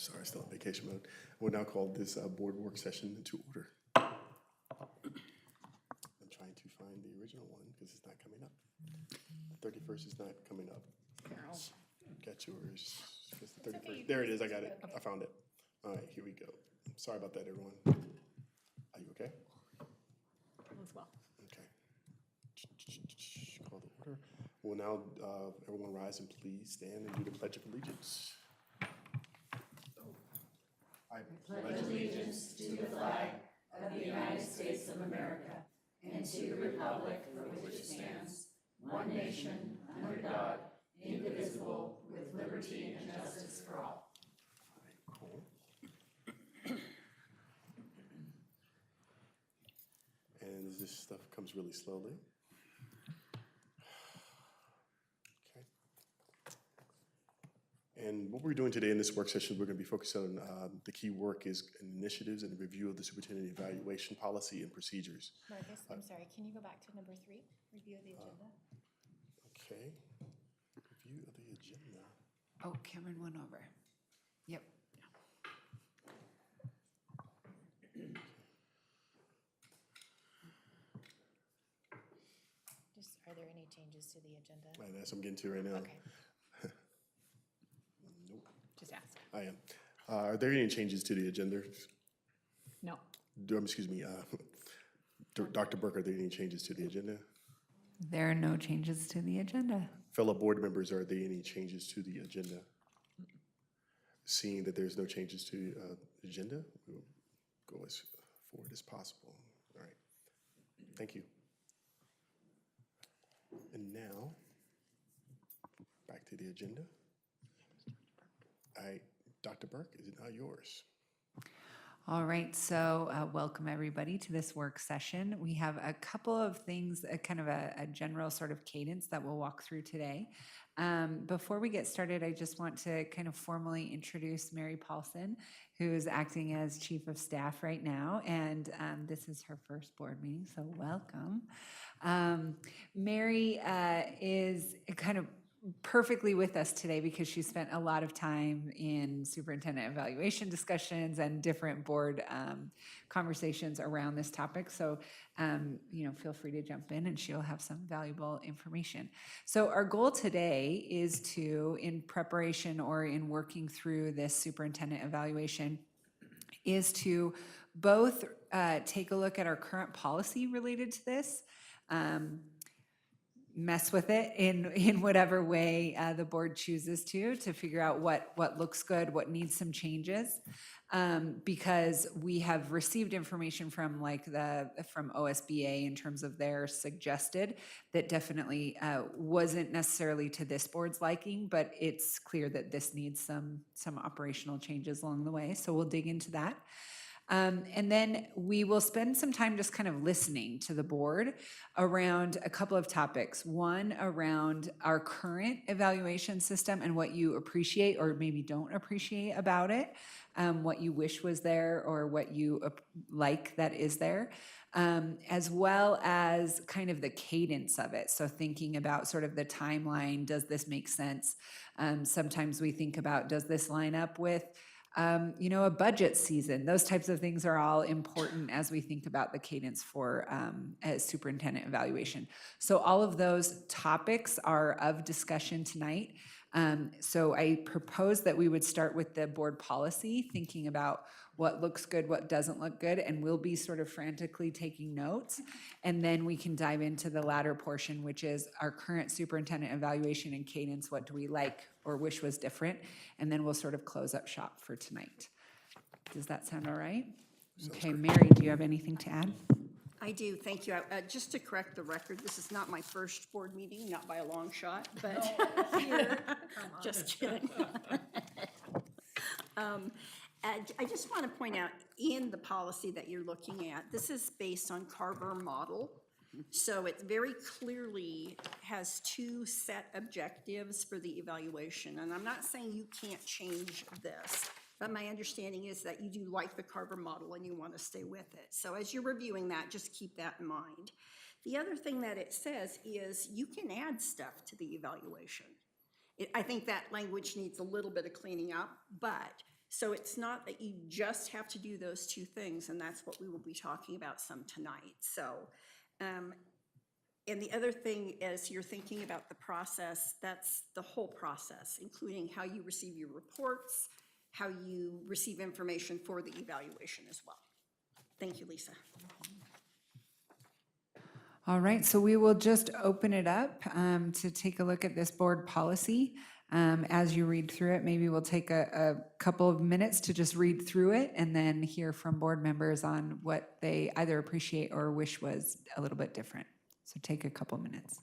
Sorry, still in vacation mode. We'll now call this board work session to order. I'm trying to find the original one because it's not coming up. The 31st is not coming up. Carol. Got yours. It's the 31st. okay, There it is. I got it. Okay. I found it. All right, here we go. Sorry about that, everyone. Are you okay? All is well. Okay. Call the order. We'll now, everyone rise and please stand and do the Pledge of Allegiance. I pledge allegiance to the flag of the United States of America and to the republic for which it stands, one nation, under God, indivisible, with liberty and justice for all. Cool. And this stuff comes really slowly. Okay. And what we're doing today in this work session, we're going to be focused on the key work is initiatives and review of the superintendent evaluation policy and procedures. Marcus, I'm sorry, can you go back to number 3? Review of the agenda? Okay. Review of the agenda. Oh, Cameron went over. Yep. Just, are there any changes to the agenda? And that's what I'm getting to right now. Okay, Nope, just ask. I am. Are there any changes to the agenda? No. Excuse me, Dr. Burke, are there any changes to the agenda? There are no changes to the agenda. Fellow board members, are there any changes to the agenda? Seeing that there's no changes to the agenda, we'll go as forward as possible. All right, thank you. And now, back to the agenda. Dr. Burke, is it now yours? All right, so welcome everybody to this work session. We have a couple of things, kind of a general sort of cadence that we'll walk through today. Before we get started, I just want to kind of formally introduce Mary Paulson, who is acting as Chief of Staff right now, and this is her first board meeting, so welcome. Mary is kind of perfectly with us today because she spent a lot of time in superintendent evaluation discussions and different board conversations around this topic. So, feel free to jump in and she'll have some valuable information. So our goal today is to, in preparation or in working through this superintendent evaluation, is to both take a look at our current policy related to this, mess with it in whatever way the board chooses to figure out what looks good, what needs some changes, because we have received information from from OSBA in terms of their suggested that definitely wasn't necessarily to this board's liking, but it's clear that this needs some operational changes along the way. So we'll dig into that. And then we will spend some time just kind of listening to the board around a couple of topics. One, around our current evaluation system and what you appreciate or maybe don't appreciate about it, what you wish was there or what you like that is there, as well as kind of the cadence of it. So thinking about sort of the timeline, does this make sense? Sometimes we think about, does this line up with a budget season? Those types of things are all important as we think about the cadence for a superintendent evaluation. So all of those topics are of discussion tonight. So I propose that we would start with the board policy, thinking about what looks good, what doesn't look good, and we'll be sort of frantically taking notes. And then we can dive into the latter portion, which is our current superintendent evaluation and cadence. What do we like or wish was different? And then we'll sort of close up shop for tonight. Does that sound all right? Okay, Mary, do you have anything to add? I do, thank you. Just to correct the record, this is not my first board meeting, not by a long shot, but here, just kidding. I just want to point out, in the policy that you're looking at, this is based on Carver model. So it very clearly has 2 set objectives for the evaluation. And I'm not saying you can't change this, but my understanding is that you do like the Carver model and you want to stay with it. So as you're reviewing that, just keep that in mind. The other thing that it says is you can add stuff to the evaluation. I think that language needs a little bit of cleaning up, but So it's not that you just have to do those two things, and that's what we will be talking about some tonight. So, and the other thing is you're thinking about the process, that's the whole process, including how you receive your reports, how you receive information for the evaluation as well. Thank you, Lisa. All right, so we will just open it up to take a look at this board policy. As you read through it, maybe we'll take a couple of minutes to just read through it and then hear from board members on what they either appreciate or wish was a little bit different. So take a couple minutes.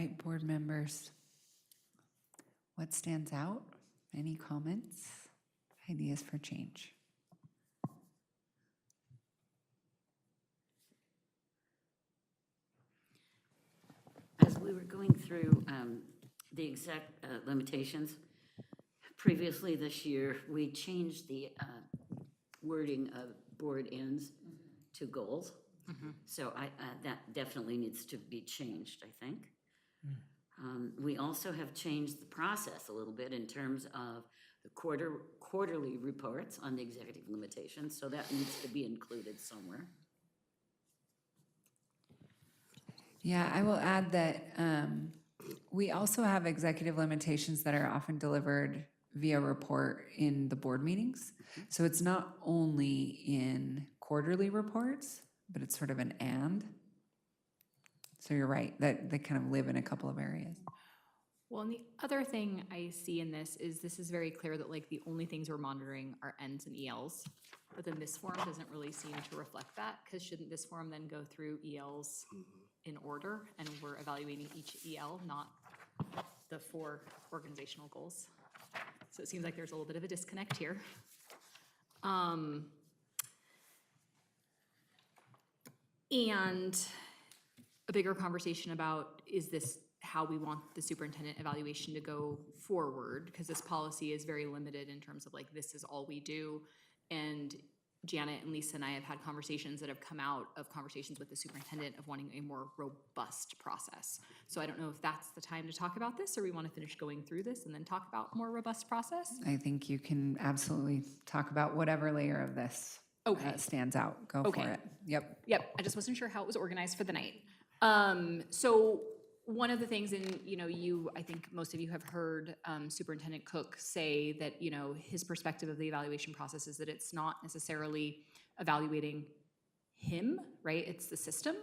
right, board members. What stands out? Any comments? Ideas for change? As we were going through the exact limitations, previously this year, we changed the wording of board ends to goals. So that definitely needs to be changed, I think. We also have changed the process a little bit in terms of the quarterly reports on the executive limitations, so that needs to be included somewhere. Yeah, I will add that we also have executive limitations that are often delivered via report in the board meetings. So it's not only in quarterly reports, but it's sort of an and. So you're right, that they kind of live in a couple of areas. Well, and the other thing I see in this is very clear that like the only things we're monitoring are Ns and ELs. But then this form doesn't really seem to reflect that, because shouldn't this form then go through ELs in order, and we're evaluating each EL, not the 4 organizational goals? So it seems like there's a little bit of a disconnect here. And a bigger conversation about, is this how we want the superintendent evaluation to go forward? Because this policy is very limited in terms of like, this is all we do. And Janet and Lisa and I have had conversations that have come out of conversations with the superintendent of wanting a more robust process. So I don't know if that's the time to talk about this, or we want to finish going through this and then talk about more robust process. I think you can absolutely talk about whatever layer of this stands out. Go for it. Yep. Yep, I just wasn't sure how it was organized for the night. So one of the things, and I think most of you have heard Superintendent Cook say that, his perspective of the evaluation process is that it's not necessarily evaluating him, right? It's the system.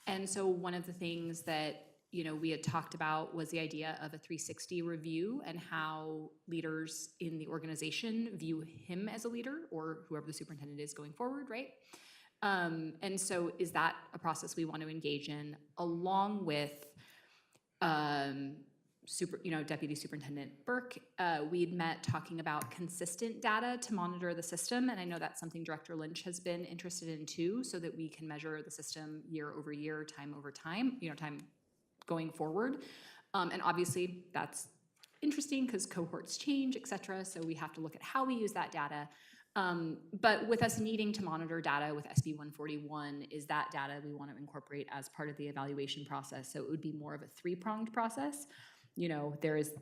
And so one of the things that, we had talked about was the idea of a 360 review and how leaders in the organization view him as a leader, or whoever the superintendent is going forward, right? And so is that a process we want to engage in, along with Deputy Superintendent Burke? We'd met talking about consistent data to monitor the system, and I know that's something Director Lynch has been interested in too, so that we can measure the system year over year, time over time, time going forward. And obviously that's interesting because cohorts change, et cetera, so we have to look at how we use that data. But with us needing to monitor data with SB 141, is that data we want to incorporate as part of the evaluation process. So it would be more of a 3-pronged process. There is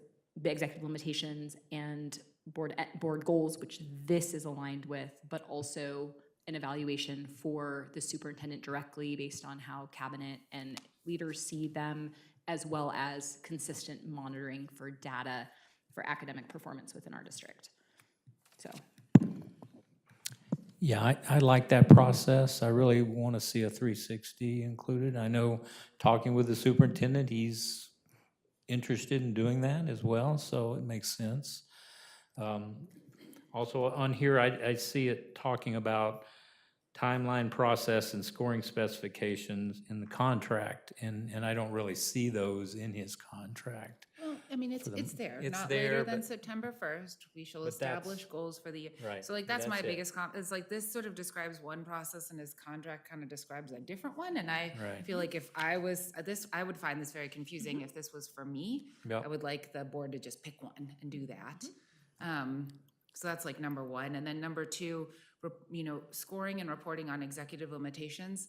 the executive limitations and board goals, which this is aligned with, but also an evaluation for the superintendent directly based on how cabinet and leaders see them, as well as consistent monitoring for data for academic performance within our district. So. Yeah, I like that process. I really want to see a 360 included. I know, talking with the superintendent, he's interested in doing that as well, so it makes sense. Also on here, I see it talking about timeline, process, and scoring specifications in the contract, and I don't really see those in his contract. Well, I mean, it's there. It's Not there, later than but- September 1st, we shall But that's- establish goals for the year. Right, So like, that's my that's it. biggest it's like, this sort of describes one process and his contract kind of describes a different one. And I Right. feel like if I was I would find this very confusing if this was for me. Yep. I would like the board to just pick one and do that. So that's like number one. And then number two, scoring and reporting on executive limitations.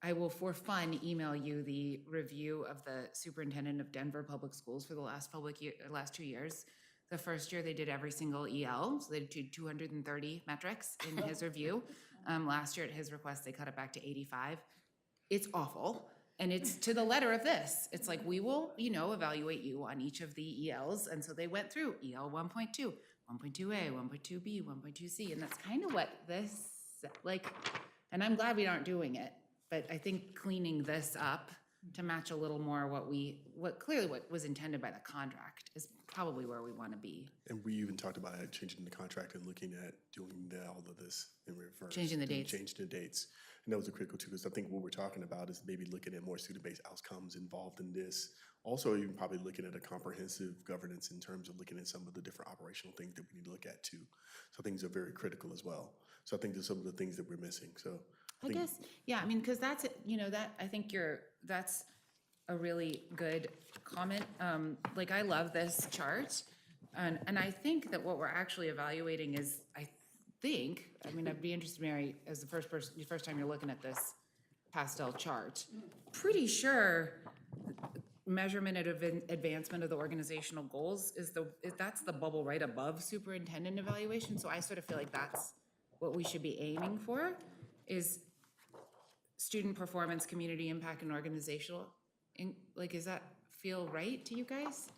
I will, for fun, email you the review of the superintendent of Denver Public Schools for the last 2 years. The first year they did every single EL, so they did 230 metrics in his review. Last year at his request, they cut it back to 85. It's awful. And it's to the letter of this. It's like, we will, evaluate you on each of the ELs. And so they went through EL 1.2, 1.2A, 1.2B, 1.2C. And that's kind of what this, and I'm glad we aren't doing it. But I think cleaning this up to match a little more what was intended by the contract is probably where we want to be. And we even talked about changing the contract and looking at doing all of this in reverse. Changing the dates. Changing the dates. And that was a critical too, because I think what we're talking about is maybe looking at more student-based outcomes involved in this. Also, even probably looking at a comprehensive governance in terms of looking at some of the different operational things that we need to look at too. So things are very critical as well. So I think there's some of the things that we're missing, so. I think- guess, yeah, I mean, because that's, I think that's a really good comment. Like, I love this chart. And I think that what we're actually evaluating is, I mean, I'd be interested, Mary, as the first time you're looking at this pastel chart. Pretty sure measurement of advancement of the organizational goals that's the bubble right above superintendent evaluation. So I sort of feel like that's what we should be aiming for, is student performance, community impact, and organizational. Like, does that feel right to you guys?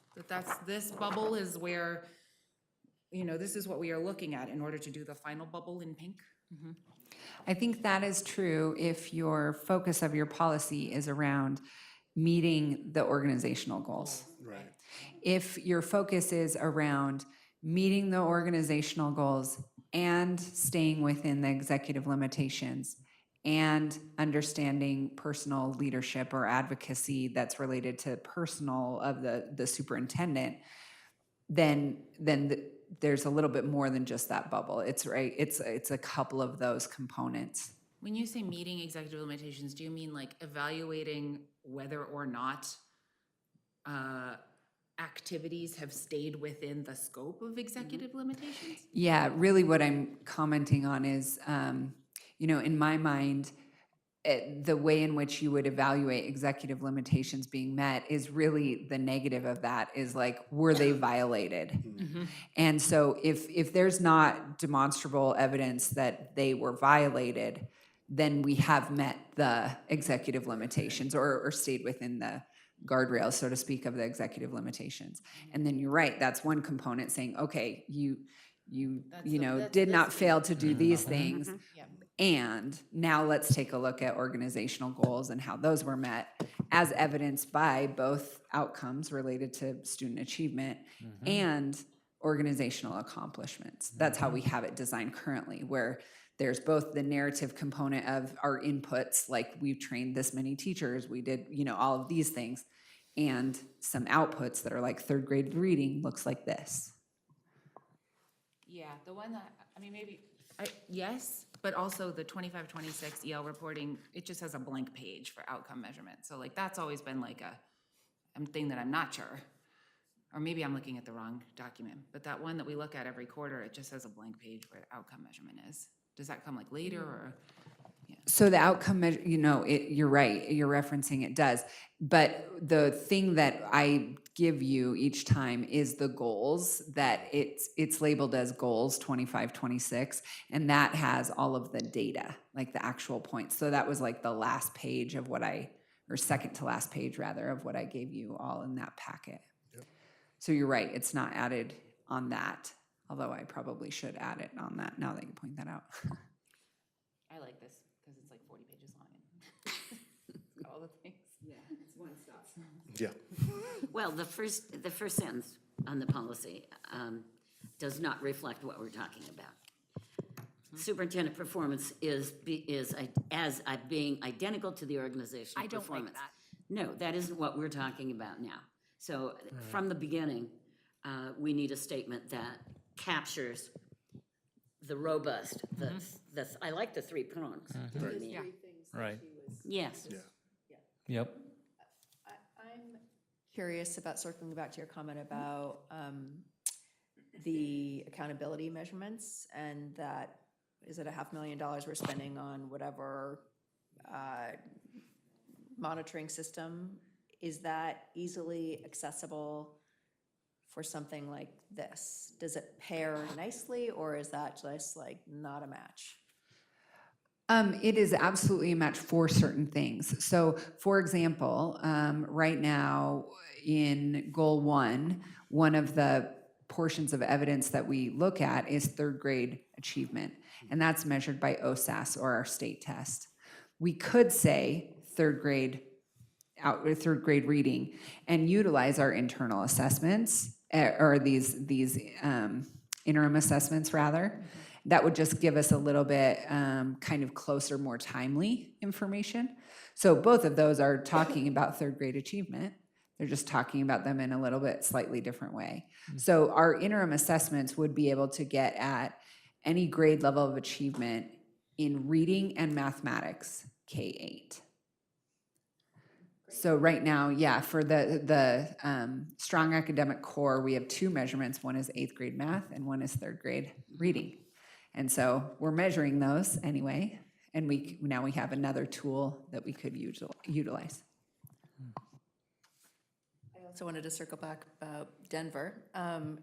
This bubble is where, this is what we are looking at in order to do the final bubble in pink? I think that is true if your focus of your policy is around meeting the organizational goals. Right. If your focus is around meeting the organizational goals and staying within the executive limitations and understanding personal leadership or advocacy that's related to personal of the superintendent, then there's a little bit more than just that bubble. It's right. It's a couple of those components. When you say meeting executive limitations, do you mean like evaluating whether or not activities have stayed within the scope of executive limitations? Yeah, really what I'm commenting on is, in my mind, the way in which you would evaluate executive limitations being met is really the negative of that is like, were they violated? And so if there's not demonstrable evidence that they were violated, then we have met the executive limitations or stayed within the guardrails, so to speak, of the executive limitations. And then you're right, that's one component saying, okay, you did not fail to do these things. And now let's take a look at organizational goals and how those were met as evidenced by both outcomes related to student achievement and organizational accomplishments. That's how we have it designed currently, where there's both the narrative component of our inputs, like we've trained this many teachers, we did, all of these things, and some outputs that are like third grade reading looks like this. Yeah, the one that, yes, but also the 25-26 EL reporting, it just has a blank page for outcome measurement. So like, that's always been like a thing that I'm not sure. Or maybe I'm looking at the wrong document, but that one that we look at every quarter, it just has a blank page where outcome measurement is. Does that come like later or? So the outcome measure, you're right, you're referencing it does. But the thing that I give you each time is the goals, that it's labeled as goals 25, 26, and that has all of the data, like the actual points. So that was like the last page of or second to last page rather, of what I gave you all in that packet. Yep. So you're right, it's not added on that, although I probably should add it on that now that you point that out. I like this because it's like 40 pages long and all the things. Yeah, it's one stop. Yeah. Well, the first sentence on the policy does not reflect what we're talking about. Superintendent performance is being identical to the organizational I don't like performance. that. No, that isn't what we're talking about now. So from the beginning, we need a statement that captures the robust, I like the three prongs. Yeah. Right. Yes. Yeah. Yep. I'm curious about circling back to your comment about the accountability measurements, and that, is it $500,000 we're spending on whatever monitoring system? Is that easily accessible for something like this? Does it pair nicely, or is that just like not a match? It is absolutely a match for certain things. So, for example, right now in Goal 1, one of the portions of evidence that we look at is third grade achievement, and that's measured by OSAS, or our state test. We could say third grade reading and utilize our internal assessments or these interim assessments rather. That would just give us a little bit kind of closer, more timely information. So both of those are talking about third grade achievement. They're just talking about them in a little bit slightly different way. So our interim assessments would be able to get at any grade level of achievement in reading and mathematics, K-8. So right now, yeah, for the strong academic core, we have two measurements. One is 8th grade math and one is 3rd grade reading. And so we're measuring those anyway, and now we have another tool that we could utilize. I also wanted to circle back about Denver, and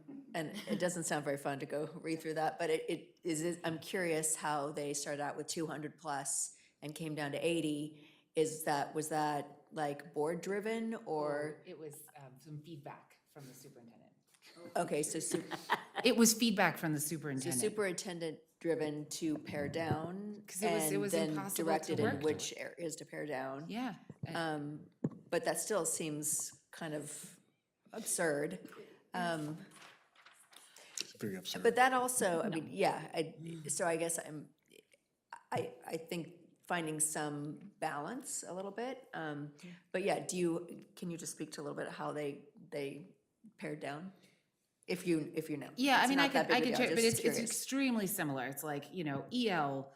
it doesn't sound very fun to go read through that, but I'm curious how they started out with 200 plus and came down to 80. Was that like board driven or? It was some feedback from the superintendent. Okay, so It was feedback from the superintendent. superintendent driven to pare down? 'Cause it was and then impossible to directed in work. which areas to pare down? Yeah. But that still seems kind of absurd. It's very absurd. But that also, I mean, yeah, so I guess I think finding some balance a little bit. But yeah, can you just speak to a little bit how they pared down? If you know. Yeah, I It's mean, not that big I of a could, deal, but just it's curious. extremely similar. It's like, EL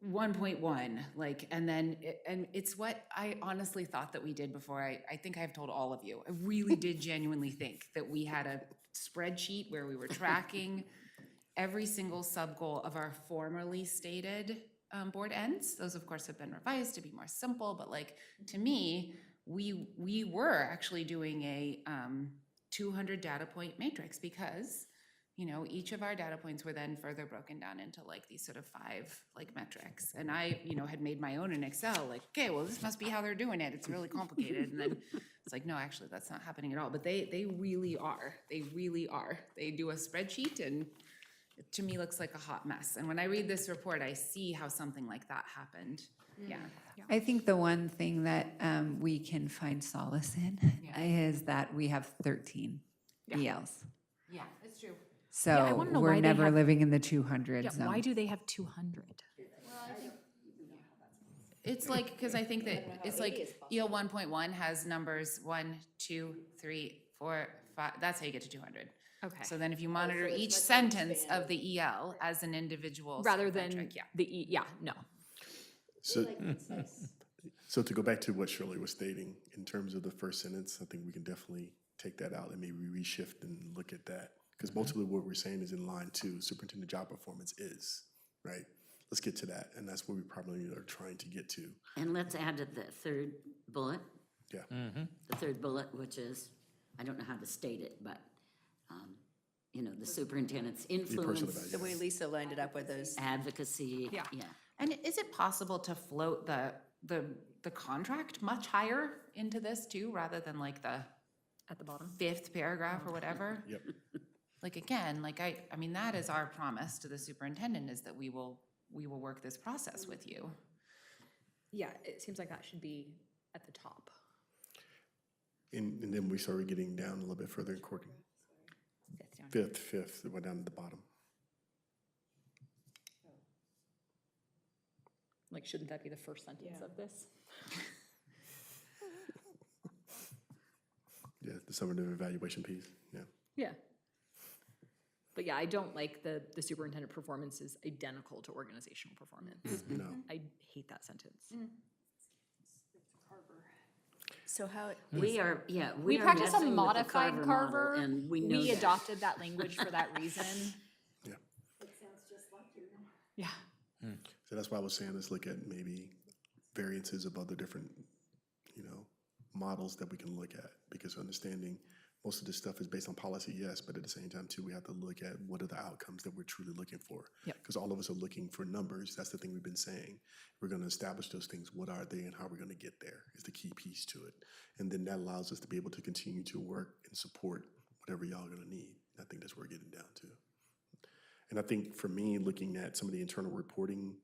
1.1, like, and then, and it's what I honestly thought that we did before. I think I've told all of you. I really did genuinely think that we had a spreadsheet where we were tracking every single sub-goal of our formerly stated board ends. Those, of course, have been revised to be more simple, but like, to me, we were actually doing a 200 data point matrix because, each of our data points were then further broken down into like these sort of 5 like metrics. And I, had made my own in Excel, like, okay, well, this must be how they're doing it. It's really complicated. And then it's like, no, actually, that's not happening at all. But they really are. They really are. They do a spreadsheet and it, to me, looks like a hot mess. And when I read this report, I see how something like that happened. Yeah. I think the one thing that we can find solace in is that we have 13 ELs. Yeah, it's true. I So wanna know we're why they never have- living in the 200 Yeah, zone. why do they have 200? It's like, because I think that it's like EL 1.1 has numbers 1, 2, 3, 4, 5. That's how you get to 200. Okay. So then if you monitor each sentence of the EL as an individual Rather than metric, yeah. the no. So to go back to what Shirley was stating, in terms of the first sentence, I think we can definitely take that out and maybe reshift and look at that. Because mostly what we're saying is in line 2, superintendent job performance is, right? Let's get to that, and that's where we probably are trying to get to. And let's add to the third bullet, Yeah. the third bullet, which is, I don't know how to state it, but, the superintendent's influence, evaluation. The way Lisa lined it up with those. advocacy, Yeah. yeah. And is it possible to float the contract much higher into this too, rather than like the At the bottom. 5th paragraph or whatever? Yep. Like, again, like I mean, that is our promise to the superintendent, is that we will work this process with you. Yeah, it seems like that should be at the top. And then we started getting down a little bit further in court. Fifth, it went down to the bottom. Like, shouldn't that be the first sentence of this? Yeah, the summative evaluation piece, yeah. Yeah. But yeah, I don't like the superintendent performance is identical to organizational performance. No. I hate that sentence. So how, We are, yeah, We we are practice a messing with the modified model, Carver. and we know We that. adopted that language for that reason. Yeah. Yeah. So that's why I was saying, let's look at maybe variances of other different, models that we can look at. Because understanding most of this stuff is based on policy, yes, but at the same time too, we have to look at what are the outcomes that we're truly looking for. Yep. Because all of us are looking for numbers. That's the thing we've been saying. We're going to establish those things. What are they and how we're going to get there is the key piece to it. And then that allows us to be able to continue to work and support whatever y'all are going to need. I think that's where we're getting down to. And I think for me, looking at some of the internal reporting,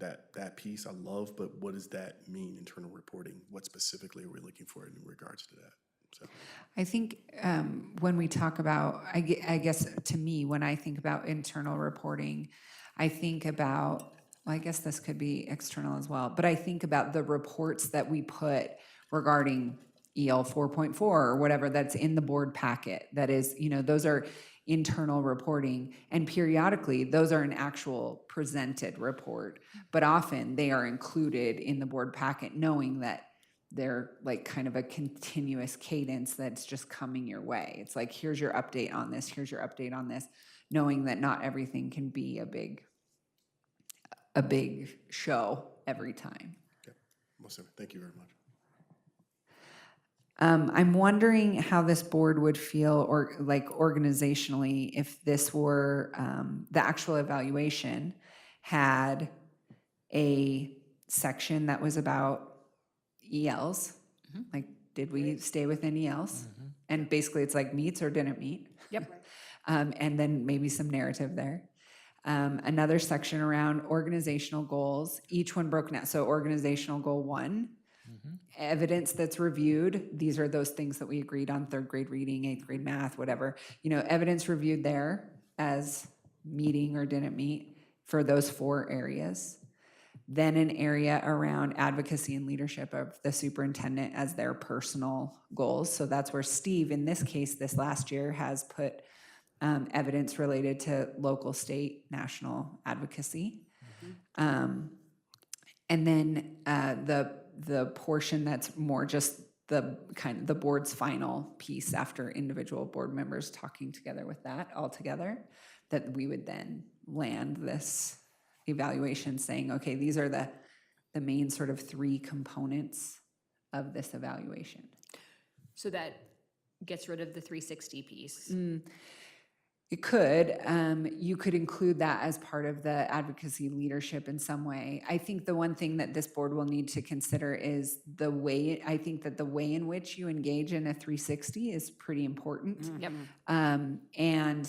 that piece I love, but what does that mean, internal reporting? What specifically are we looking for in regards to that? So, I think when we talk about, I guess to me, when I think about internal reporting, I think about, well, I guess this could be external as well, but I think about the reports that we put regarding EL 4.4 or whatever that's in the board packet. That is, those are internal reporting, and periodically those are an actual presented report, but often they are included in the board packet, knowing that they're like kind of a continuous cadence that's just coming your way. It's like, here's your update on this, here's your update on this, knowing that not everything can be a big show every time. most certainly. Thank you very much. I'm wondering how this board would feel, or like organizationally, if this were the actual evaluation had a section that was about ELs. Like, did we stay within ELs? And basically, it's like meets or didn't meet. Yep. And then maybe some narrative there. Another section around organizational goals, each one broken out. So organizational goal 1, evidence that's reviewed. These are those things that we agreed on: 3rd grade reading, 8th grade math, whatever. Evidence reviewed there as meeting or didn't meet for those 4 areas. Then an area around advocacy and leadership of the superintendent as their personal goals. So that's where Steve, in this case, this last year, has put evidence related to local, state, national advocacy. And then the portion that's more just the board's final piece after individual board members talking together with that all together, that we would then land this evaluation saying, okay, these are the main sort of 3 components of this evaluation. So that gets rid of the 360 piece. It could. You could include that as part of the advocacy leadership in some way. I think the one thing that this board will need to consider is the way in which you engage in a 360 is pretty important. Yep. And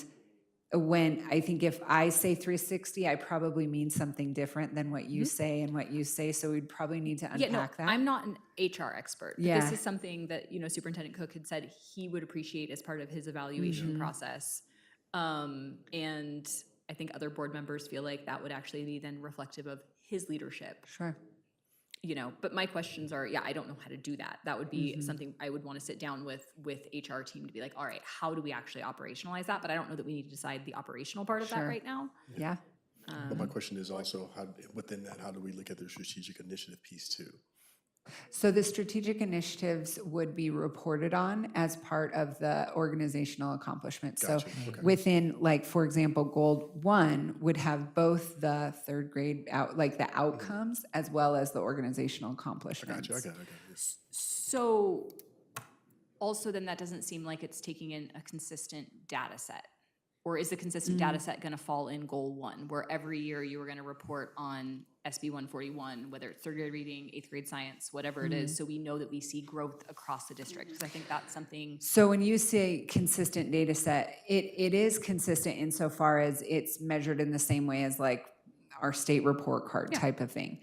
if I say 360, I probably mean something different than what you say and what you say. So we'd probably need to unpack that. I'm not an HR expert. But Yeah. This is something that, Superintendent Cook had said he would appreciate as part of his evaluation process. And I think other board members feel like that would actually be then reflective of his leadership. Sure. But my questions are, I don't know how to do that. That would be something I would want to sit down with HR team to be like, all right, how do we actually operationalize that? But I don't know that we need to decide the operational part of that Sure. right now. Yeah. But my question is also, within that, how do we look at the strategic initiative piece too? So the strategic initiatives would be reported on as part of the organizational accomplishments. Gotcha, So okay. within, like, for example, goal 1 would have both the 3rd grade the outcomes as well as the organizational accomplishments. I got it. So also then that doesn't seem like it's taking in a consistent data set. Or is the consistent data set going to fall in goal 1, where every year you were going to report on SB 141, whether it's 3rd grade reading, 8th grade science, whatever it is, so we know that we see growth across the district? Because I think that's something. So when you say consistent data set, it is consistent insofar as it's measured in the same way as like our state report card type of thing.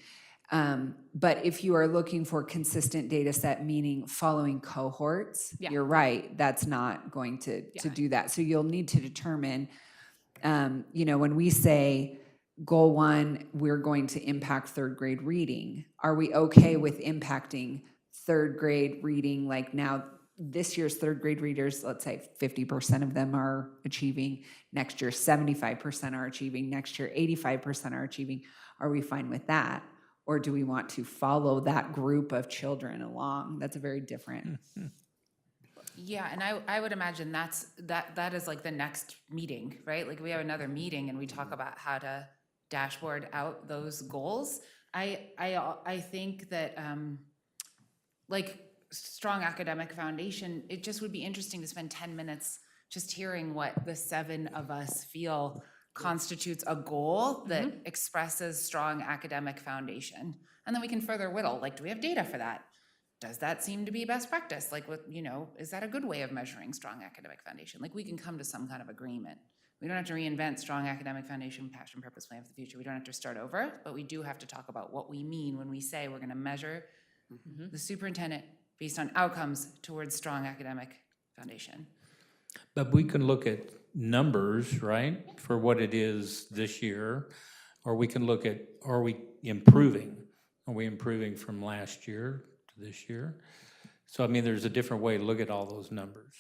But if you are looking for consistent data set, meaning following cohorts, Yeah. you're right, that's not going to do that. So you'll need to determine, when we say goal 1, we're going to impact 3rd grade reading, are we okay with impacting 3rd grade reading? Like, now this year's 3rd grade readers, let's say 50% of them are achieving. Next year, 75% are achieving. Next year, 85% are achieving. Are we fine with that? Or do we want to follow that group of children along? That's a very different. Yeah, and I would imagine that is like the next meeting, right? Like, we have another meeting and we talk about how to dashboard out those goals. I think that like strong academic foundation, it just would be interesting to spend 10 minutes just hearing what the 7 of us feel constitutes a goal that expresses strong academic foundation. And then we can further whittle, like, do we have data for that? Does that seem to be best practice? Like, is that a good way of measuring strong academic foundation? Like, we can come to some kind of agreement. We don't have to reinvent strong academic foundation, passion, purpose, plan for the future. We don't have to start over, but we do have to talk about what we mean when we say we're going to measure the superintendent based on outcomes towards strong academic foundation. But we can look at numbers, right, for what it is this year, or we can look at, are we improving? Are we improving from last year to this year? So, I mean, there's a different way to look at all those numbers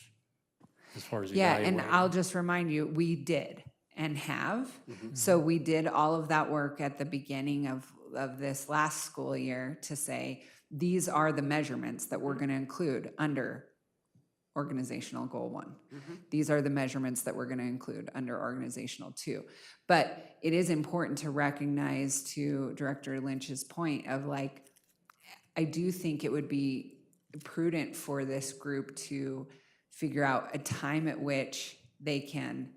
as far as Yeah, evaluating. and I'll just remind you, we did and have. So we did all of that work at the beginning of this last school year to say, these are the measurements that we're going to include under organizational goal 1. These are the measurements that we're going to include under organizational 2. But it is important to recognize, to Director Lynch's point of like, I do think it would be prudent for this group to figure out a time at which they can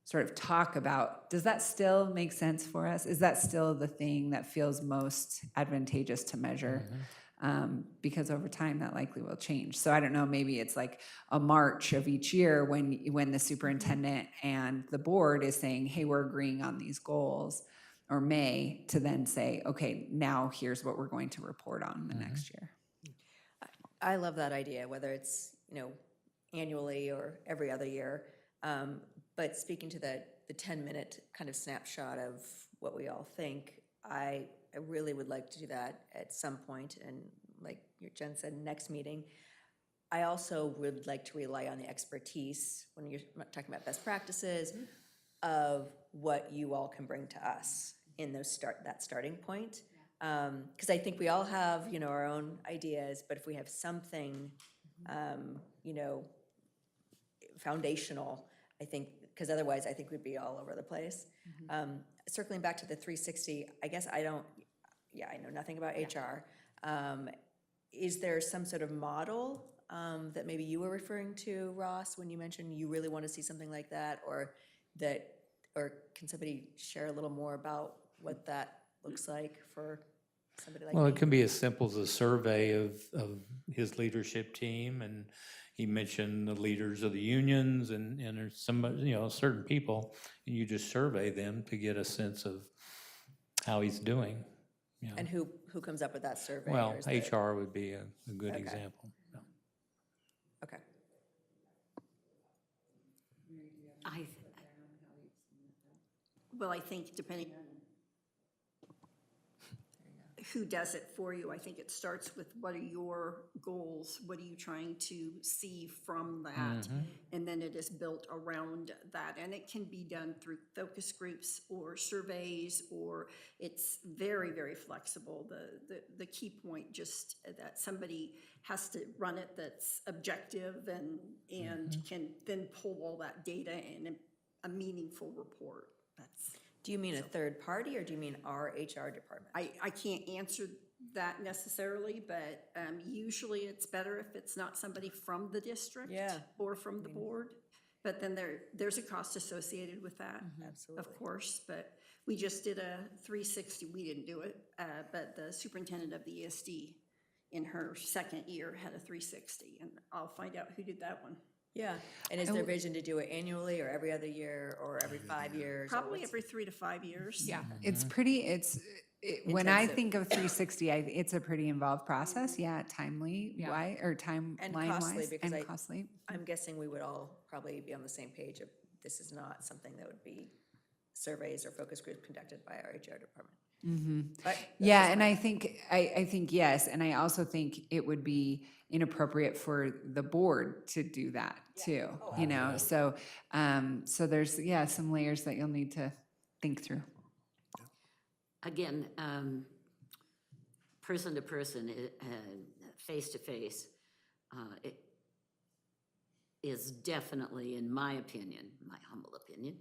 sort of talk about, does that still make sense for us? Is that still the thing that feels most advantageous to measure? Because over time that likely will change. So I don't know, maybe it's like a March of each year when the superintendent and the board is saying, hey, we're agreeing on these goals, or May to then say, okay, now here's what we're going to report on the next year. I love that idea, whether it's, annually or every other year. But speaking to the 10-minute kind of snapshot of what we all think, I really would like to do that at some point, and like Jen said, next meeting. I also would like to rely on the expertise, when you're talking about best practices, of what you all can bring to us in that starting point. Because I think we all have, our own ideas, but if we have something, foundational, I think, because otherwise I think we'd be all over the place. Circling back to the 360, I guess I know nothing about HR. Is there some sort of model that maybe you were referring to, Ross, when you mentioned you really want to see something like that, or can somebody share a little more about what that looks like for somebody like Well, me? it can be as simple as a survey of his leadership team, and he mentioned the leaders of the unions and there's some, certain people, and you just survey them to get a sense of how he's doing. And who comes up with that survey? Well, or is it- HR would be a good Okay. example. Okay. Well, I think depending on who does it for you, I think it starts with what are your goals? What are you trying to see from that? And then it is built around that. And it can be done through focus groups or surveys, or it's very, very flexible. The key point just that somebody has to run it that's objective and can then pull all that data in a meaningful report. Do you mean a third party, or do you mean our HR department? I can't answer that necessarily, but usually it's better if it's not somebody from the district Yeah. or from the board. But then there's a cost associated with that, Absolutely. of course. But we just did a 360, we didn't do it, but the superintendent of the ESD in her second year had a 360, and I'll find out who did that one. Yeah, and is there vision to do it annually or every other year or every 5 years? or Probably what's- every 3 to 5 years. Yeah. It's pretty, when I Intensive. think of 360, it's a pretty involved process. Yeah, timely, Yeah. why, or timeline costly, wise, because and I- costly. I'm guessing we would all probably be on the same page of this is not something that would be surveys or focus groups conducted by our HR department. But that's Yeah, just and my- I think yes, and I also think it would be inappropriate for the board to do that too, so, so there's, some layers that you'll need to think through. Again, person to person, face to face, it is definitely, in my opinion, my humble opinion,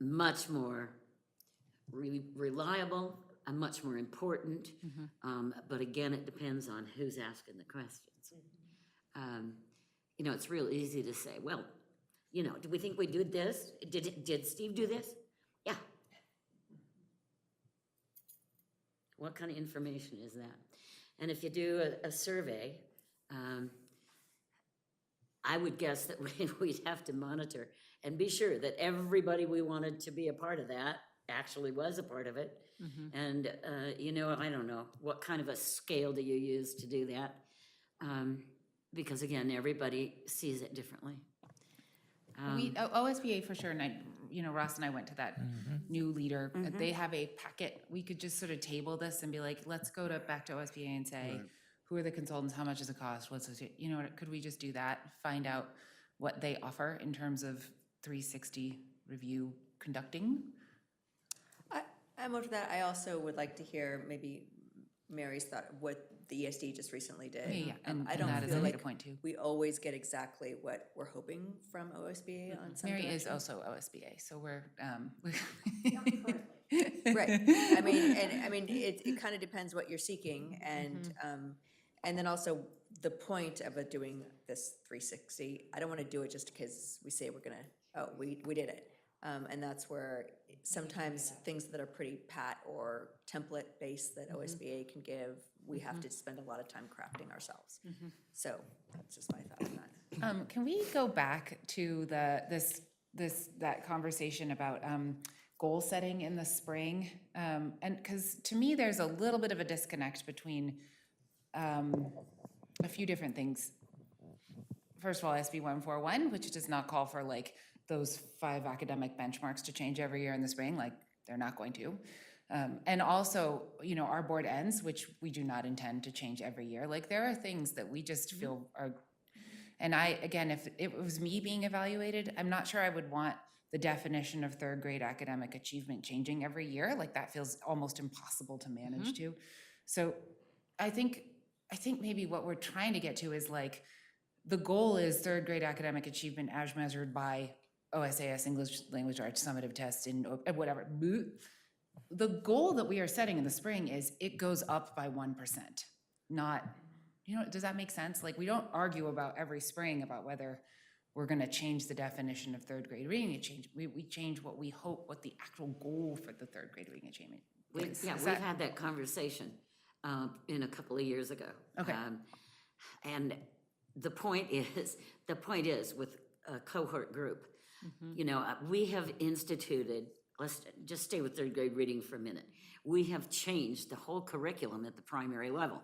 much more reliable and much more important. But again, it depends on who's asking the questions. It's real easy to say, well, do we think we did this? Did Steve do this? Yeah. What kind of information is that? And if you do a survey, I would guess that we'd have to monitor and be sure that everybody we wanted to be a part of that actually was a part of it. Mm-hmm. And, you know, I don't know, what kind of a scale do you use to do that? Because again, everybody sees it differently. OSBA for sure, and Ross and I went to that new leader. They have a packet. We could just sort of table this and be like, let's go back to OSBA and say, who are the consultants? How much does it cost? What's it, could we just do that? Find out what they offer in terms of 360 review conducting? I'm over that. I also would like to hear maybe Mary's thought of what the ESD just recently did. Yeah, and I don't that is feel a data like point too. we always get exactly what we're hoping from OSBA on some Mary is direction. also OSBA, so we're, Right. I mean, it kind of depends what you're seeking, and then also the point of doing this 360. I don't want to do it just because we say we're gonna. Oh, we did it, and that's where sometimes things that are pretty pat or template based that OSBA can give, we have to spend a lot of time crafting ourselves. So that's just my thought on that. Can we go back to that conversation about goal setting in the spring? And because to me, there's a little bit of a disconnect between a few different things. First of all, SB 141, which does not call for like those 5 academic benchmarks to change every year in the spring, like they're not going to. And also, our board ends, which we do not intend to change every year. Like there are things that we just feel are, and again, if it was me being evaluated, I'm not sure I would want the definition of third grade academic achievement changing every year. Like that feels almost impossible to manage to. So I think maybe what we're trying to get to is like, the goal is third grade academic achievement as measured by OSAS, English Language Arts summative test, and whatever. The goal that we are setting in the spring is it goes up by 1%, not, does that make sense? Like we don't argue about every spring about whether we're gonna change the definition of third grade reading. We change what we hope, what the actual goal for the third grade reading achievement is. Yeah, Is we've that- had that conversation in a couple of years ago. Okay. And the point is with a cohort group, we have instituted, let's just stay with third grade reading for a minute. We have changed the whole curriculum at the primary level.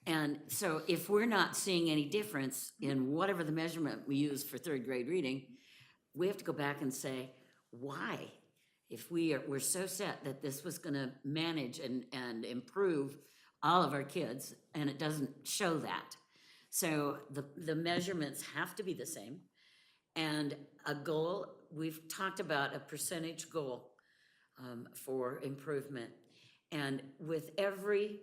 And so if we're not seeing any difference in whatever the measurement we use for third grade reading, we have to go back and say, why? If we're so set that this was gonna manage and improve all of our kids, and it doesn't show that. So the measurements have to be the same. And a goal, we've talked about a percentage goal for improvement. And with every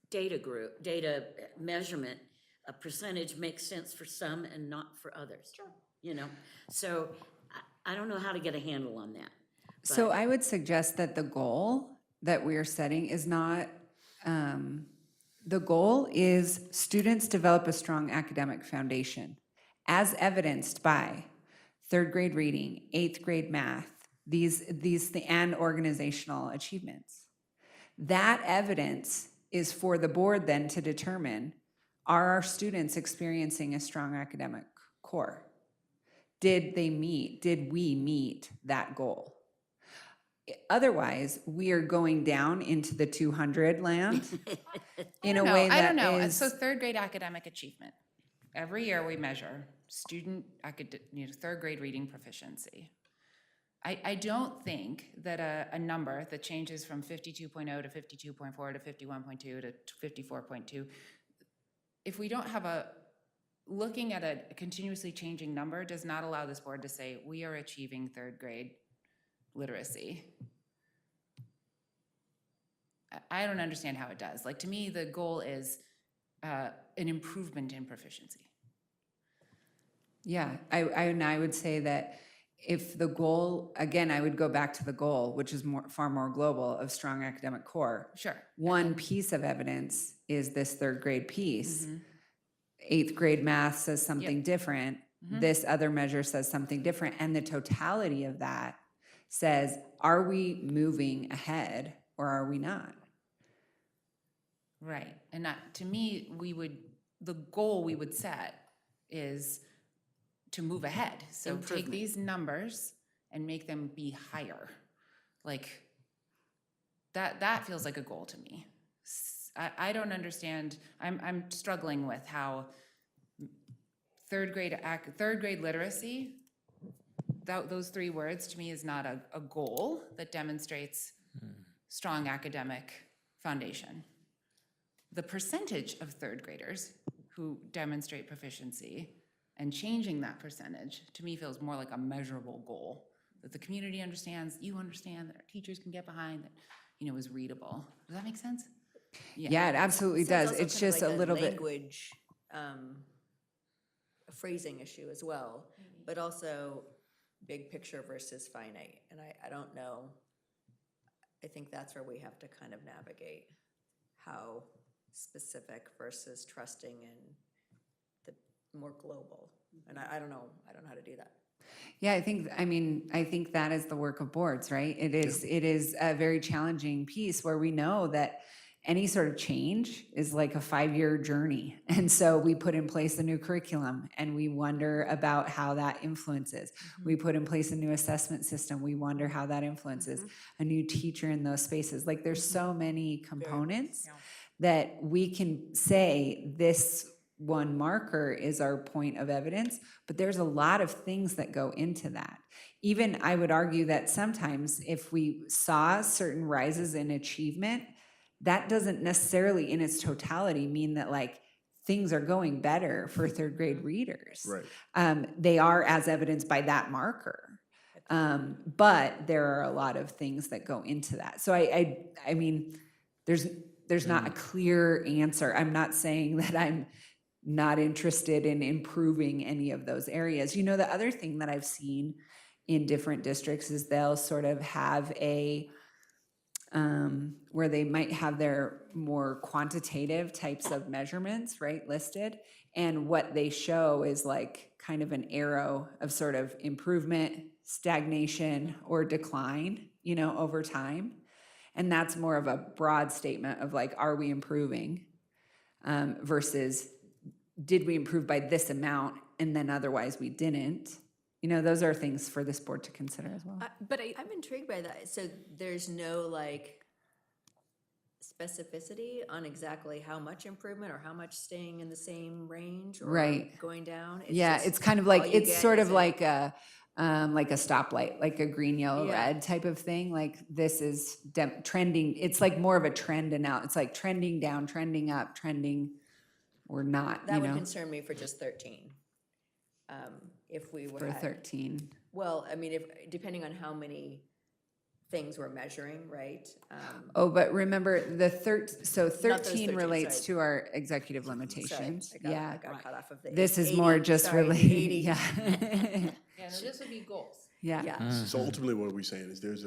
data measurement, a percentage makes sense for some and not for others. Sure. So I don't know how to get a handle on that. So I would suggest that the goal that we are setting is not, the goal is students develop a strong academic foundation, as evidenced by third grade reading, 8th grade math, and organizational achievements. That evidence is for the board then to determine, are our students experiencing a strong academic core? Did we meet that goal? Otherwise, we are going down into the 200 land in a way I that don't know. is. So third grade academic achievement. Every year we measure third grade reading proficiency. I don't think that a number that changes from 52.0 to 52.4 to 51.2 to 54.2, if we don't have looking at a continuously changing number does not allow this board to say, we are achieving third grade literacy. I don't understand how it does. Like to me, the goal is an improvement in proficiency. Yeah, I would say that if the goal, again, I would go back to the goal, which is far more global, of strong academic core. Sure. One piece of evidence is this third grade piece. 8th grade math says something different. This other measure says something different. And the totality of that says, are we moving ahead or are we not? Right. And to me, the goal we would set is to move ahead. So take Improvement. these numbers and make them be higher. Like, that feels like a goal to me. I don't understand, I'm struggling with how third grade literacy, those 3 words to me is not a goal that demonstrates strong academic foundation. The percentage of third graders who demonstrate proficiency and changing that percentage to me feels more like a measurable goal that the community understands, you understand, that our teachers can get behind, that, is readable. Does that make sense? Yeah, it absolutely So does. also It's kind of just like a little bit. language, a phrasing issue as well, but also big picture versus finite. And I don't know. I think that's where we have to kind of navigate how specific versus trusting and the more global. And I don't know how to do that. Yeah, I think that is the work of boards, right? It is a very challenging piece where we know that any sort of change is like a 5-year journey. And so we put in place a new curriculum and we wonder about how that influences. We put in place a new assessment system. We wonder how that influences a new teacher in those spaces. Like there's so many components that we can say this one marker is our point of evidence, but there's a lot of things that go into that. Even I would argue that sometimes if we saw certain rises in achievement, that doesn't necessarily in its totality mean that like things are going better for third grade readers. Right. They are as evidenced by that marker. But there are a lot of things that go into that. So I mean, there's not a clear answer. I'm not saying that I'm not interested in improving any of those areas. The other thing that I've seen in different districts is they'll sort of have a where they might have their more quantitative types of measurements, right, listed. And what they show is like kind of an arrow of sort of improvement, stagnation, or decline, over time. And that's more of a broad statement of like, are we improving versus did we improve by this amount and then otherwise we didn't? Those are things for this board to consider as well. But I'm intrigued by that. So there's no like specificity on exactly how much improvement or how much staying in the same range or Right. going down? Yeah, just it's kind of all like, you it's get sort is of like a stoplight, like a green, yellow, Yeah. red type of thing. Like this is trending. It's like more of a trend and out. It's like trending down, trending up, trending or not, That would concern me for just 13. If we were for at- 13. Well, I mean, depending on how many things we're measuring, right? Oh, but remember the so those 13 13, relates sorry. to our executive Sorry, limitations. I Yeah. got cut off of the This is 80, more just sorry, the related. 80. Yeah. Yeah, no, this would be goals. Yeah. Yeah, So ultimately, what we're saying is there's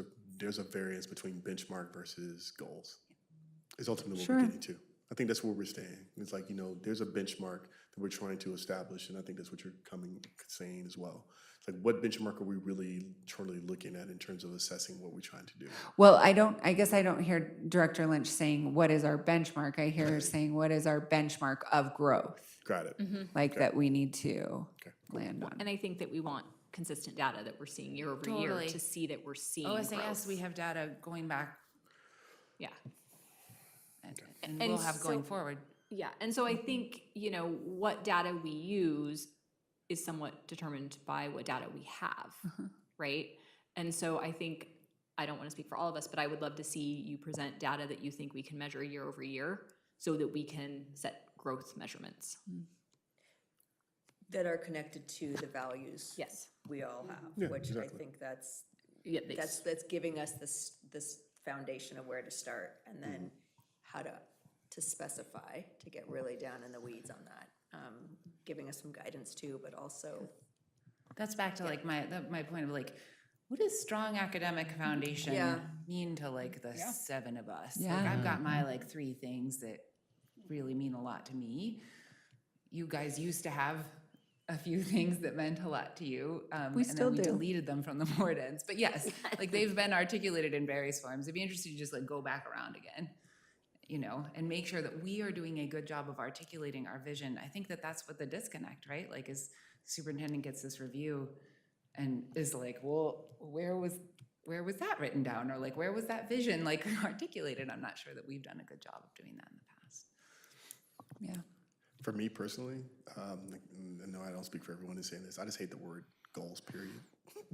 a variance between benchmark versus goals. Is ultimately what Sure. we're getting to. I think that's where we're staying. It's like, there's a benchmark that we're trying to establish, and I think that's what you're saying as well. It's like, what benchmark are we really truly looking at in terms of assessing what we're trying to do? Well, I guess I don't hear Director Lynch saying, what is our benchmark? I hear her saying, what is our benchmark of growth? Got it. Like that we need to land on. And I think that we want consistent data that we're seeing year over year Totally. to see that we're seeing OSAS, growth. we have data going back Yeah. and And we'll have going so- forward. Yeah, and so I think, what data we use is somewhat determined by what data we have, right? And so I think, I don't want to speak for all of us, but I would love to see you present data that you think we can measure year over year so that we can set growth measurements. that are connected to the values Yes. we all have, Yeah, which I exactly. think that's Yeah, that's giving us this foundation of where to start and then how to specify, to get really down in the weeds on that. Giving us some guidance too, but also, That's back to like my point of like, what does strong academic foundation Yeah. mean to like the 7 of us? Like, Yeah. I've got my like 3 things that really mean a lot to me. You guys used to have a few things that meant a lot to you. We and still then we do. deleted them from the board ends. But yes, like they've been articulated in various forms. It'd be interesting to just like go back around again, and make sure that we are doing a good job of articulating our vision. I think that that's what the disconnect, right? Like as superintendent gets this review and is like, well, where was that written down? Or like, where was that vision like articulated? I'm not sure that we've done a good job of doing that in the past. Yeah. For me personally, I know I don't speak for everyone in saying this, I just hate the word goals, period.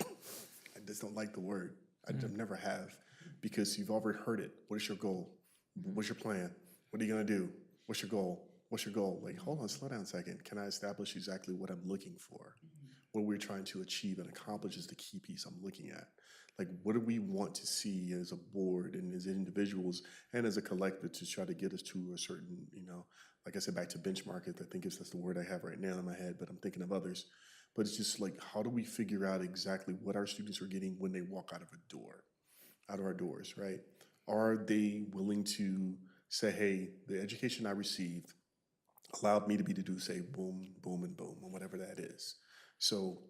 I just don't like the word. I never have, because you've already heard it. What is your goal? What's your plan? What are you gonna do? What's your goal? What's your goal? Like, hold on, slow down a second. Can I establish exactly what I'm looking for? What we're trying to achieve and accomplish is the key piece I'm looking at. Like, what do we want to see as a board and as individuals and as a collective to try to get us to a certain, like I said, back to benchmark, I think that's the word I have right now in my head, but I'm thinking of others. But it's just like, how do we figure out exactly what our students are getting when they walk out of our doors, right? Are they willing to say, hey, the education I received allowed me to do, say, boom, boom, and boom, or whatever that is. So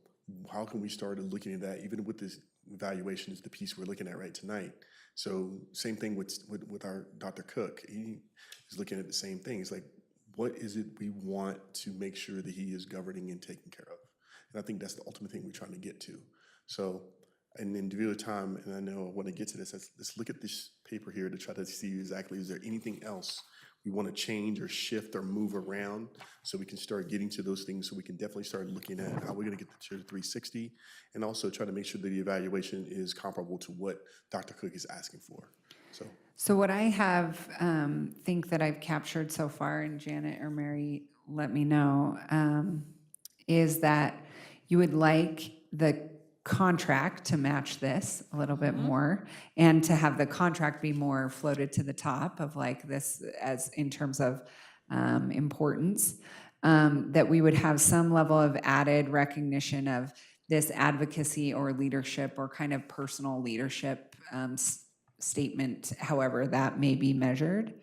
how can we start looking at that, even with this evaluation is the piece we're looking at right tonight. So same thing with our Dr. Cook. He is looking at the same thing. It's like, what is it we want to make sure that he is governing and taking care of? And I think that's the ultimate thing we're trying to get to. So, and in due time, and I know I want to get to this, let's look at this paper here to try to see exactly, is there anything else we want to change or shift or move around so we can start getting to those things, so we can definitely start looking at how we're going to get to the 360 and also try to make sure that the evaluation is comparable to what Dr. Cook is asking for. So what I have, think that I've captured so far, and Janet or Mary, let me know, is that you would like the contract to match this a little bit more, and to have the contract be more floated to the top of like this as in terms of importance, that we would have some level of added recognition of this advocacy or leadership or kind of personal leadership statement, however that may be measured.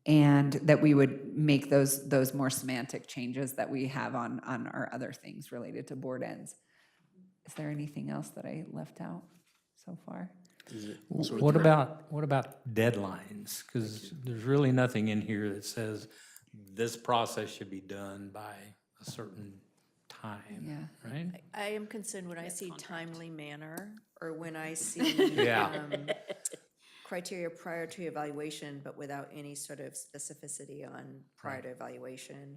And that we would make those more semantic changes that we have on our other things related to board ends. Is there anything else that I left out so far? What about deadlines? Because there's really nothing in here that says this process should be done by a certain time, Yeah. right? I am concerned when I see timely manner, or when I see Yeah. criteria prior to evaluation, but without any sort of specificity on prior to evaluation,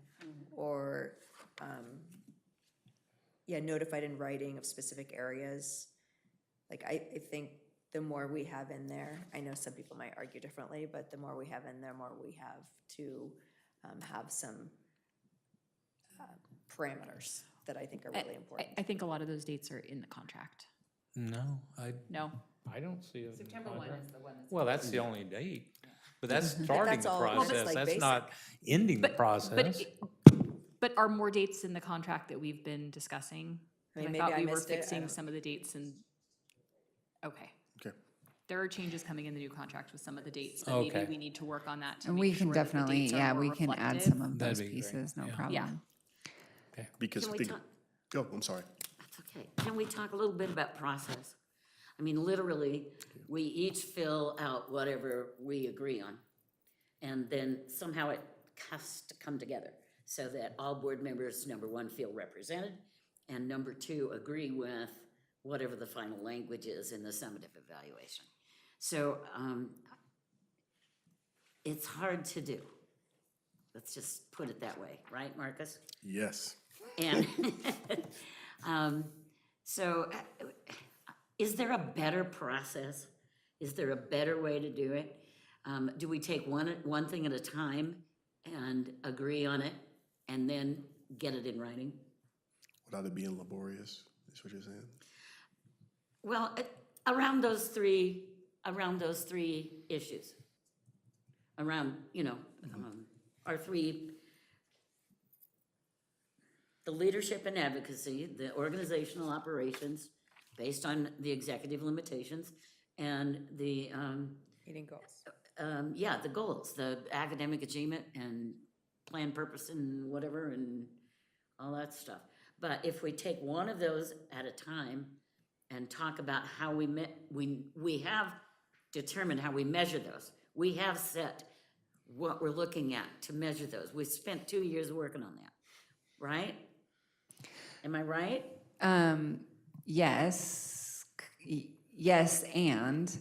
or, notified in writing of specific areas. Like, I think the more we have in there, I know some people might argue differently, but the more we have in there, more we have to have some parameters that I think are really important. I think a lot of those dates are in the contract. No, No? I don't see it. in the September 1 contract. is the one that's. Well, that's the only date, but that's starting that's the all- well, process. that's like That's basic. not ending the But, process. but are more dates in the contract that we've been discussing? 'Cause I mean, maybe thought I we were missed it. I fixing don't- some of the dates and, okay. Okay. There are changes coming in the new contract with some of the dates, but maybe Okay. we need to work on that to And make we can sure that the definitely, dates are yeah, more we can add reflective. some of That'd those be great, pieces, no yeah. problem. Because Can we think, talk- go, I'm sorry. That's okay. Can we talk a little bit about process? I mean, literally, we each fill out whatever we agree on. And then somehow it has to come together so that all board members, number one, feel represented, and number two, agree with whatever the final language is in the summative evaluation. So it's hard to do. Let's just put it that way, right, Marcus? Yes. And so is there a better process? Is there a better way to do it? Do we take one thing at a time and agree on it and then get it in writing? Without it being laborious, is what you're saying? Well, around those three issues. Around, our three, the leadership and advocacy, the organizational operations based on the executive limitations, and the, Meeting goals. the goals, the academic achievement and plan, purpose, and whatever, and all that stuff. But if we take one of those at a time and talk about how we have determined how we measure those. We have set what we're looking at to measure those. We spent 2 years working on that, right? Am I right? Yes, and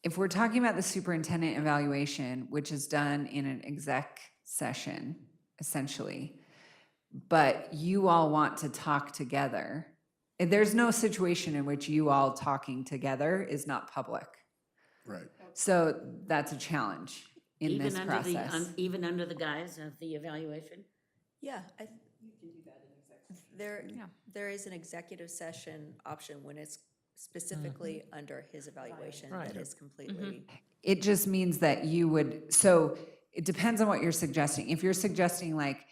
if we're talking about the superintendent evaluation, which is done in an exec session, essentially, but you all want to talk together, there's no situation in which you all talking together is not public. Right. So that's a challenge in this Even under the, process. even under the guise of the evaluation? Yeah. There is an executive session option when it's specifically under his evaluation that is completely. It just means that you would, so it depends on what you're suggesting. If you're suggesting like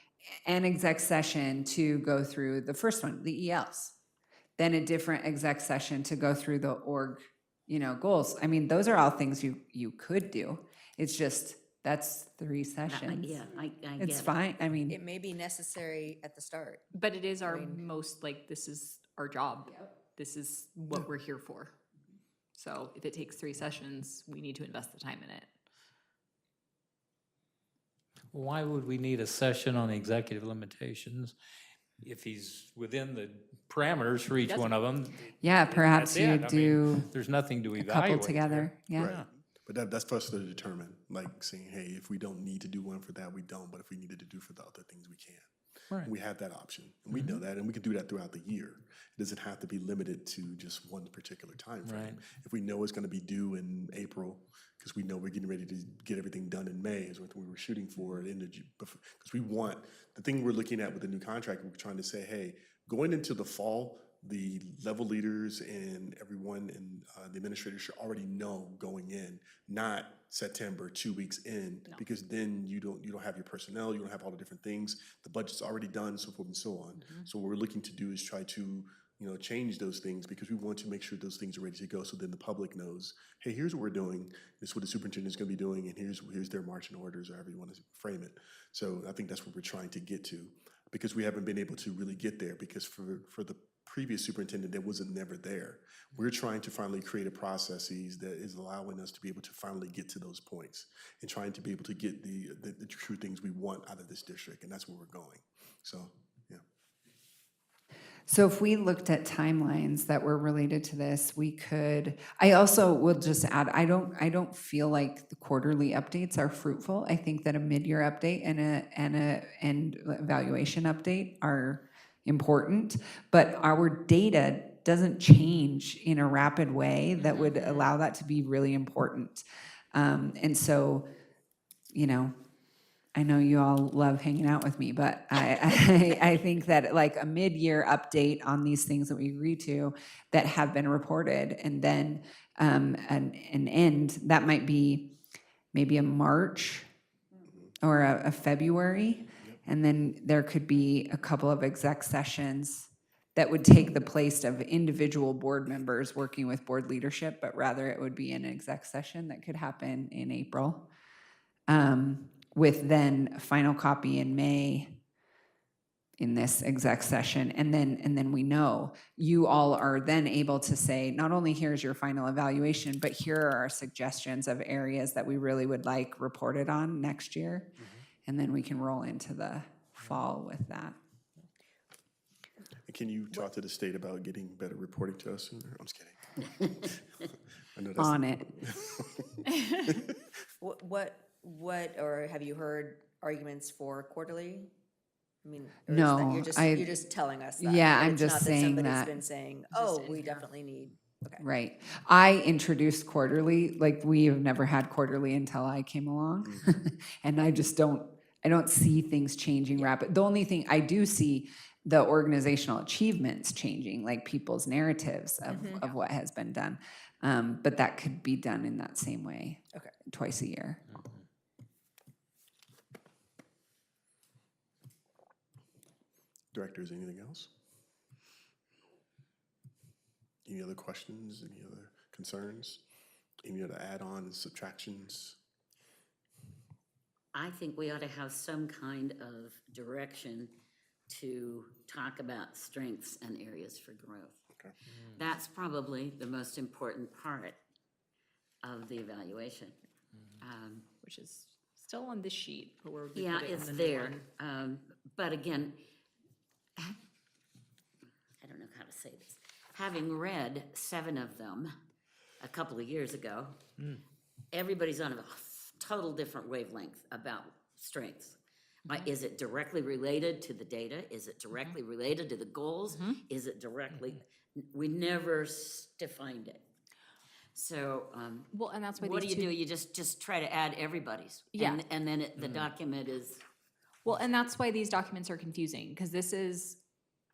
an exec session to go through the first one, the ELs, then a different exec session to go through the org, goals. I mean, those are all things you could do. It's just, that's 3 sessions. Yeah, I get It's it. fine. I mean, It may be necessary at the start. But it is our most, like, this is our job. This is what we're here for. So if it takes 3 sessions, we need to invest the time in it. Why would we need a session on executive limitations if he's within the parameters for each one of them? yeah, perhaps That's it. you I mean, do There's nothing to a evaluate couple together. Yeah. Right. But that's for us to determine, like saying, hey, if we don't need to do one for that, we don't, but if we needed to do for the other things, we can. Right. We have that option, and we know that, and we can do that throughout the year. It doesn't have to be limited to just one particular time frame. Right. If we know it's gonna be due in April, because we know we're getting ready to get everything done in May, is what we were shooting for, because we want, the thing we're looking at with the new contract, we're trying to say, hey, going into the fall, the level leaders and everyone in the administrators should already know going in, not September, 2 weeks in, because then you don't have your personnel, you don't have all the different things, the budget's already done, so forth and so on. So what we're looking to do is try to change those things, because we want to make sure those things are ready to go, so then the public knows, hey, here's what we're doing, this is what the superintendent's gonna be doing, and here's their marching orders, or however you want to frame it. So I think that's what we're trying to get to, because we haven't been able to really get there, because for the previous superintendent that wasn't never there. We're trying to finally create a processes that is allowing us to be able to finally get to those points and trying to be able to get the true things we want out of this district, and that's where we're going. So, yeah. So if we looked at timelines that were related to this, we could, I also will just add, I don't feel like the quarterly updates are fruitful. I think that a mid-year update and a evaluation update are important, but our data doesn't change in a rapid way that would allow that to be really important. And so, I know you all love hanging out with me, but I think that like a mid-year update on these things that we agree to that have been reported, and then an end, that might be maybe a March or a February. And then there could be a couple of exec sessions that would take the place of individual board members working with board leadership, but rather it would be an exec session that could happen in April. With then a final copy in May in this exec session. And then we know you all are then able to say, not only here's your final evaluation, but here are our suggestions of areas that we really would like reported on next year. And then we can roll into the fall with that. And can you talk to the state about getting better reporting to us sooner? I'm just kidding. I know that's On it. What, or have you heard arguments for quarterly? I mean, or is that No, you're just telling us that. Yeah, but I'm it's just not saying somebody's that. been saying, oh, we definitely need, okay. Right. I introduced quarterly, like we have never had quarterly until I came along. And I don't see things changing rapid. The only thing I do see, the organizational achievements changing, like people's narratives of what has been done. But that could be done in that same way. Okay. Twice a year. Directors, anything else? Any other questions, any other concerns? Any other add-ons, subtractions? I think we ought to have some kind of direction to talk about strengths and areas for growth. Okay. That's probably the most important part of the evaluation. Which is still on this sheet, or where we Yeah, put it in it's the new there. one. But again, I don't know how to say this. Having read 7 of them a couple of years ago, everybody's on a total different wavelength about strengths. Is it directly related to the data? Is it directly related to the goals? Is it directly, we never defined it. So, Well, and that's why what do these you do? two, You just try to add everybody's. Yeah. And then the document is, well, and that's why these documents are confusing, because this is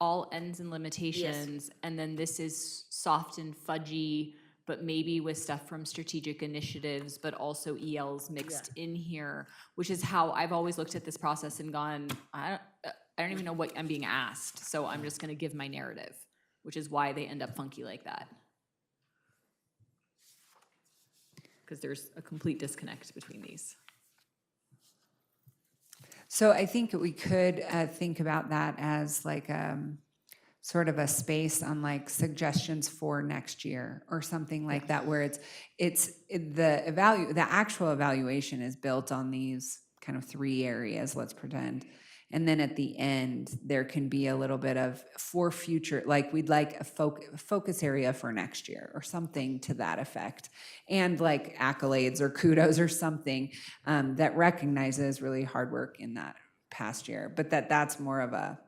all ends and limitations, and then this is soft and fudgy, but maybe with stuff from strategic initiatives, but also ELs mixed in here, which is how I've always looked at this process and gone, I don't even know what I'm being asked, so I'm just gonna give my narrative, which is why they end up funky like that. Because there's a complete disconnect between these. So I think we could think about that as like sort of a space on like suggestions for next year or something like that, where the actual evaluation is built on these kind of 3 areas, let's pretend. And then at the end, there can be a little bit of for future, like we'd like a focus area for next year or something to that effect. And like accolades or kudos or something that recognizes really hard work in that past year. But that's more of a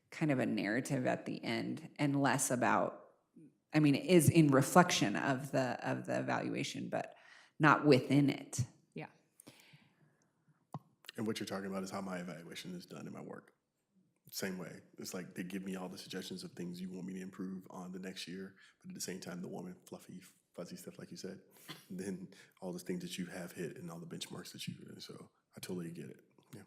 kind of a narrative at the end and less about, I mean, it is in reflection of the evaluation, but not within it. Yeah. And what you're talking about is how my evaluation is done in my work. Same way. It's like they give me all the suggestions of things you want me to improve on the next year, but at the same time, the warm and fluffy, fuzzy stuff, like you said. And then all the things that you have hit and all the benchmarks that you, so I totally get it. Yeah.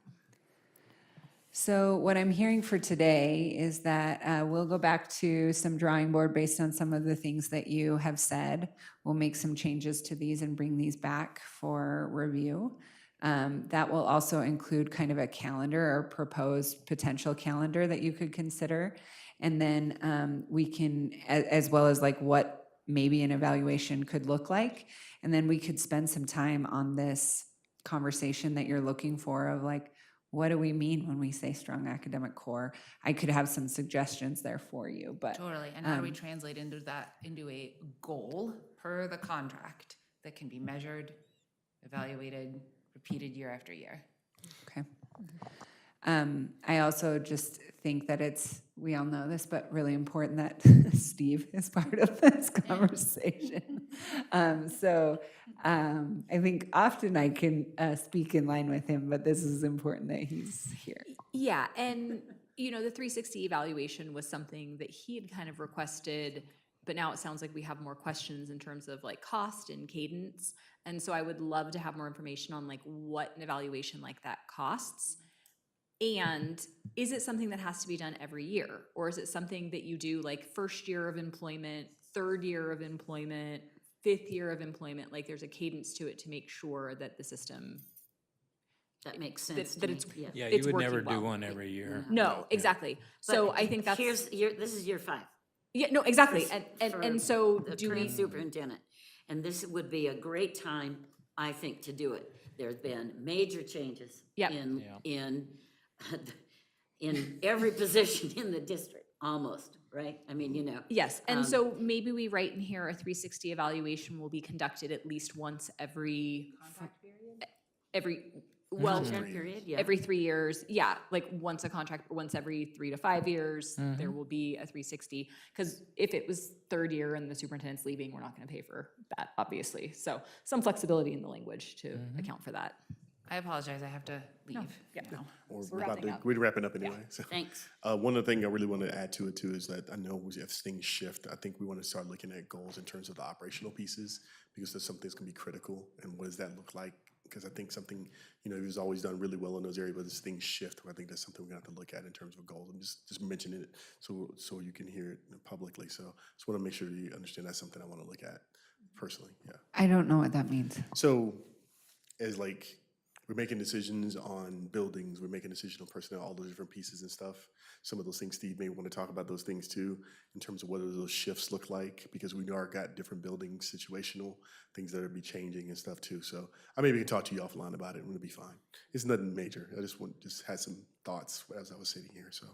So what I'm hearing for today is that we'll go back to some drawing board based on some of the things that you have said. We'll make some changes to these and bring these back for review. That will also include kind of a calendar or proposed potential calendar that you could consider. And then we can, as well as like what maybe an evaluation could look like. And then we could spend some time on this conversation that you're looking for of like, what do we mean when we say strong academic core? I could have some suggestions there for you, but Totally, and how do we translate into a goal per the contract that can be measured, evaluated, repeated year after year? okay. I also just think that it's, we all know this, but really important that Steve is part of this conversation. I think often I can speak in line with him, but this is important that he's here. Yeah, and you know, the 360 evaluation was something that he had kind of requested, but now it sounds like we have more questions in terms of like cost and cadence. And so I would love to have more information on like what an evaluation like that costs. And is it something that has to be done every year? Or is it something that you do like first year of employment, third year of employment, fifth year of employment? Like there's a cadence to it to make sure that the system, that makes sense to that me. it's, Yeah. Yeah, it's you would never working do well. one every year. No, exactly. So But I think that's, this is year 5. yeah, no, exactly. And for so the do we, current superintendent. And this would be a great time, I think, to do it. There's been major changes Yep. in every position in the district, almost, right? I mean, you know. yes, and so maybe we write in here a 360 evaluation will be conducted at least once every, well, Contract period, yeah. every 3 years, yeah, like once a contract, once every 3 to 5 years, there will be a 360. Because if it was third year and the superintendent's leaving, we're not gonna pay for that, obviously. So some flexibility in the language to account for that. I apologize, I have to leave now. Or We're wrapping up. we're wrapping up anyway. So. Thanks. One of the things I really want to add to it too is that I know if things shift, I think we want to start looking at goals in terms of the operational pieces because there's something that's going to be critical. And what does that look like? Because I think something, you know, he was always done really well in those areas, but as things shift, I think that's something we're going to have to look at in terms of goals. I'm just mentioning it so you can hear it publicly. So just want to make sure you understand that's something I want to look at personally. Yeah. I don't know what that means. So as like, we're making decisions on buildings, we're making decisions on personnel, all the different pieces and stuff. Some of those things, Steve may want to talk about those things too, in terms of what do those shifts look like, because we are got different buildings, situational, things that are be changing and stuff too. So I maybe can talk to you offline about it and it'll be fine. It's nothing major. I just had some thoughts as I was sitting here, so.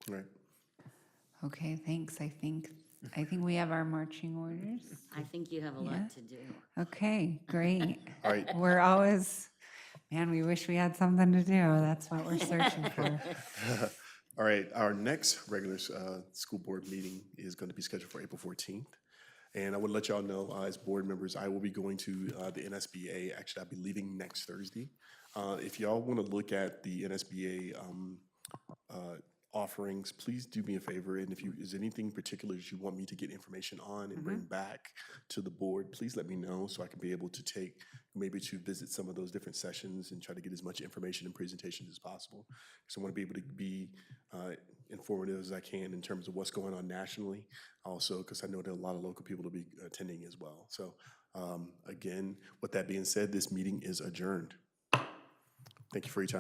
Right. Okay, thanks. I think we have our marching orders. I think you have a Yeah. lot to do. Okay, great. All right. We're always, man, we wish we had something to do. That's what we're searching for. All right, our next regular school board meeting is going to be scheduled for April 14th. And I want to let y'all know, as board members, I will be going to the NSBA. Actually, I'll be leaving next Thursday. If y'all want to look at the NSBA offerings, please do me a favor. And if is anything particular that you want me to get information on and bring back to the board, please let me know so I can be able to take, maybe to visit some of those different sessions and try to get as much information and presentation as possible. So I want to be able to be informative as I can in terms of what's going on nationally, also because I know that a lot of local people will be attending as well. So again, with that being said, this meeting is adjourned. Thank you for your time.